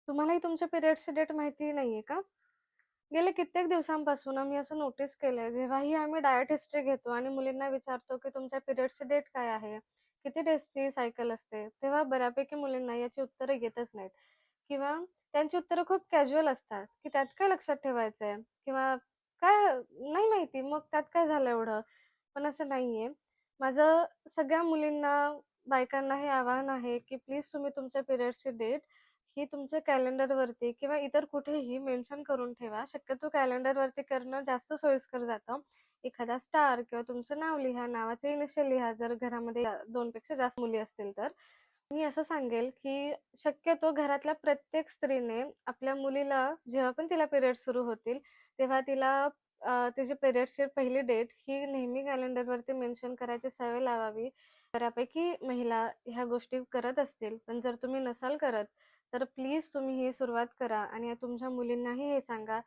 तुम्हालाही तुमच्या पिरियड्सची डेट माहिती नाहीये का? गेले कित्येक दिवसांपासून आम्ही असं नोटीस केलंय, जेव्हाही आम्ही डायट हिस्ट्री घेतो आणि मुलींना विचारतो, की तुमच्या पिरियड्सची डेट काय आहे? किती डेजची सायकल असते? तेव्हा बऱ्यापैकी मुलींना याची उत्तरं येतच नाहीत किंवा त्यांची उत्तरं खूप कॅज्युअल असतात, की त्यात काय लक्षात ठेवायचंय? किंवा काय नाही माहिती, मग त्यात काय झालं एवढं? पण असं नाहीये. माझं सगळ्या मुलींना, बायकांना हे आवाहन आहे, की प्लीज तुम्ही तुमच्या पिरियड्सची डेट ही तुमच्या कॅलेंडरवरती किंवा इतर कुठेही मेन्शन करून ठेवा. शक्यतो कॅलेंडरवरती करणं जास्त सोयीस्कर जातं. एखादा स्टार किंवा तुमचं नाव लिहा, नावाचे इनिशियल लिहा, जर घरामध्ये 2 पेक्षा जास्त मुली असतील तर. मी असं सांगेल, की शक्यतो घरातल्या प्रत्येक स्त्रीने आपल्या मुलीला जेव्हा पण तिला पिरियड्स सुरू होतील, तेव्हा तिला तिची पिरियड्सची पहिली डेट ही नेहमी कॅलेंडरवरती मेन्शन करायची सवय लावावी. बऱ्यापैकी महिला ह्या गोष्टी करत असतील, पण जर तुम्ही नसाल करत, तर प्लीज तुम्ही ही सुरुवात करा आणि तुमच्या मुलींनाही हे सांगा.